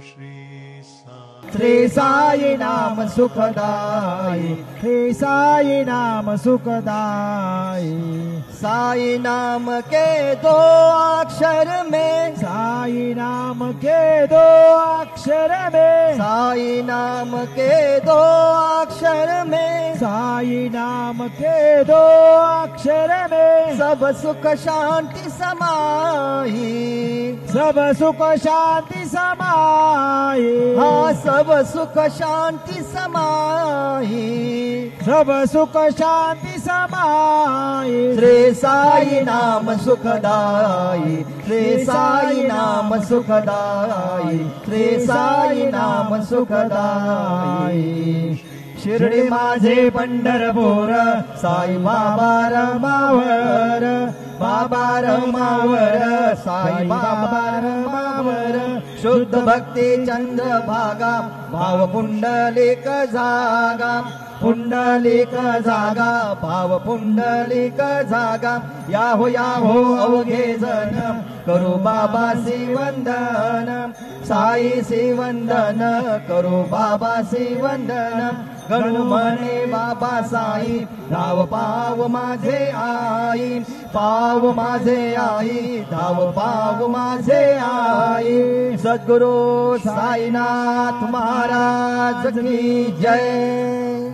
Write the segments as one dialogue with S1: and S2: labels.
S1: श्री साई नाम सुखदाई, श्री साई नाम सुखदाई।
S2: साई नाम के दो अक्षर में,
S1: साई नाम के दो अक्षर में,
S2: साई नाम के दो अक्षर में,
S1: साई नाम के दो अक्षर में
S2: सब सुख शांति समाई,
S1: सब सुख शांति समाई।
S2: हाँ सब सुख शांति समाई,
S1: सब सुख शांति समाई।
S2: श्री साई नाम सुखदाई, श्री साई नाम सुखदाई, श्री साई नाम सुखदाई। शिर्डी माझे पंढरपूर, साई बाबा रमावर, बाबा रमावर, साई बाबा रमावर। शुद्ध भक्ती चंद्रभागा, भाव पुंडलिक जागा, पुंडलिक जागा, भाव पुंडलिक जागा। याहो याहो अवघे जन, करू बाबासी वंदन, साईसी वंदन, करू बाबासी वंदन। गणू म्हणे बाबा साई, धाव पाव माझे आई, पाव माझे आई, धाव पाव माझे आई। सद्गुरु साईनाथ महाराज की जय।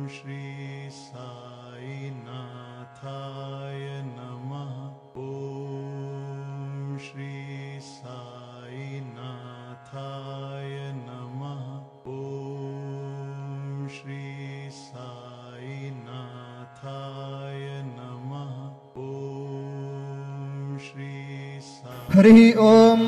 S3: श्री साईनाथाय नमः। ॐ श्री साईनाथाय नमः। ॐ श्री साईनाथाय नमः। ॐ श्री
S2: हरि ओम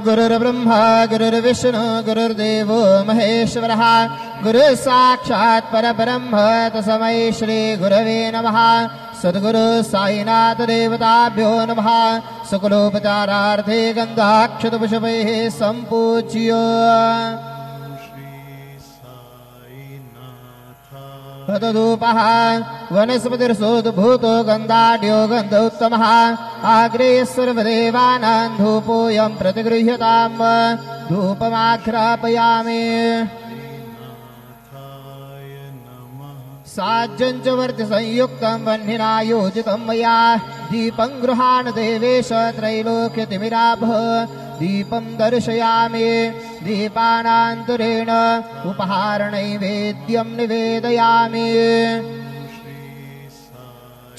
S2: गुरुर्ब्रह्मा गुरुर्विष्णु गुरुर्देवो महेश्वरः गुरु साक्षात् परब्रह्म तस्मै श्री गुरवे नमः। सद्गुरु साईनाथ देवताभ्यो नमः। सकलोपचारार्थे गन्धाक्षतपुष्पैः सम्पूज्य तदूपः वनस्पतिर्सोद्भूतो गन्धाढ्यो गन्धोत्तमः। आग्रे सर्वदेवानां धूपोऽयं प्रतिगृह्यताम्। धूपमाघ्रापयामि। साज्यं च वर्तिसंयुक्तं वह्निना योजितं मया। दीपं गृहाण देवेश त्रैलोक्यतिमिराभः। दीपं दर्शयामि। दीपानान्तरेण उपहारनैवेद्यं निवेदयामि।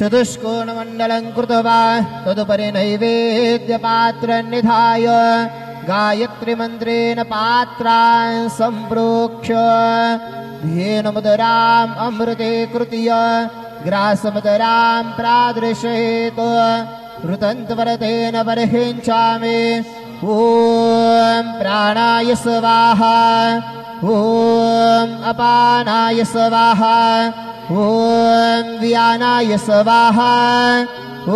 S2: चतुष्कोणमण्डलं कृत्वा तदुपरि नैवेद्यपात्रं निधाय गायत्रीमन्त्रेण पात्रान् सम्प्रोक्ष्य धेनुमुदराम् अमृते कृत्य ग्रासमुदरां प्रादृशेत् ऋतन्त्वरतेन बर्हिञ्चामि। ॐ प्राणाय स्वाहा। ॐ अपानाय स्वाहा। ॐ व्यानाय स्वाहा। ॐ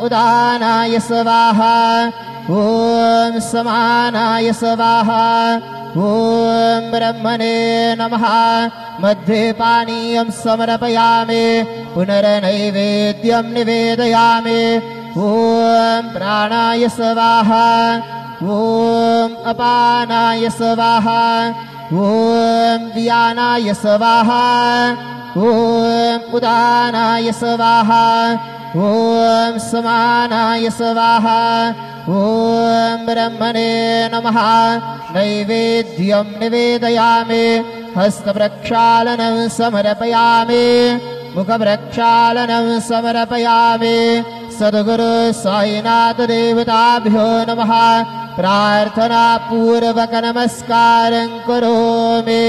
S2: उदानाय स्वाहा। ॐ समानाय स्वाहा। ॐ ब्रह्मणे नमः। मध्ये पानीयं समर्पयामि। पुनर्नैवेद्यं निवेदयामि। ॐ प्राणाय स्वाहा। ॐ अपानाय स्वाहा। ॐ व्यानाय स्वाहा। ॐ उदानाय स्वाहा। ॐ समानाय स्वाहा। ॐ ब्रह्मणे नमः। नैवेद्यं निवेदयामि। हस्तप्रक्षालनं समर्पयामि। मुखप्रक्षालनं समर्पयामि। सद्गुरु साईनाथ देवताभ्यो नमः। प्रार्थनापूर्वक नमस्कारं करोमि।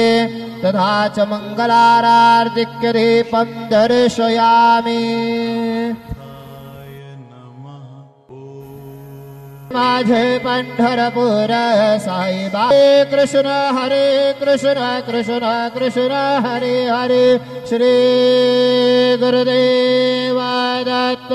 S2: तथा च मङ्गलारार्तिक्यदीपं दर्शयामि। माझे पंढरपूर साईबा। हरे कृष्ण कृष्ण कृष्ण हरे हरे। श्री गुरुदेव दत्त।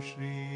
S3: श्री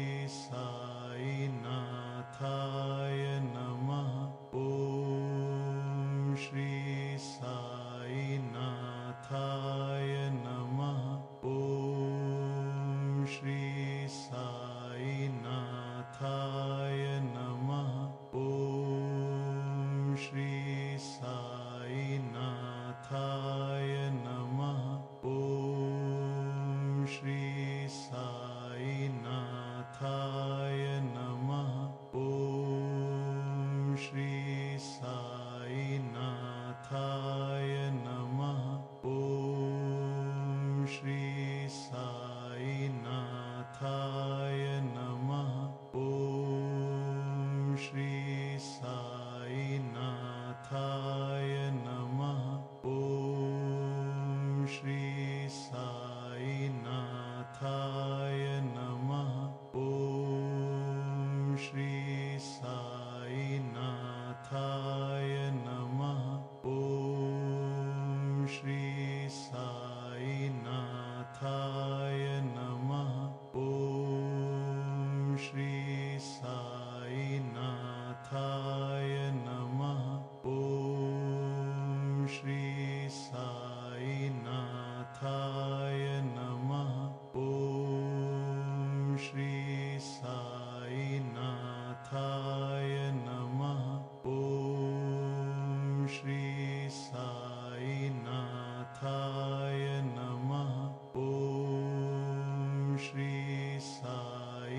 S3: साईनाथाय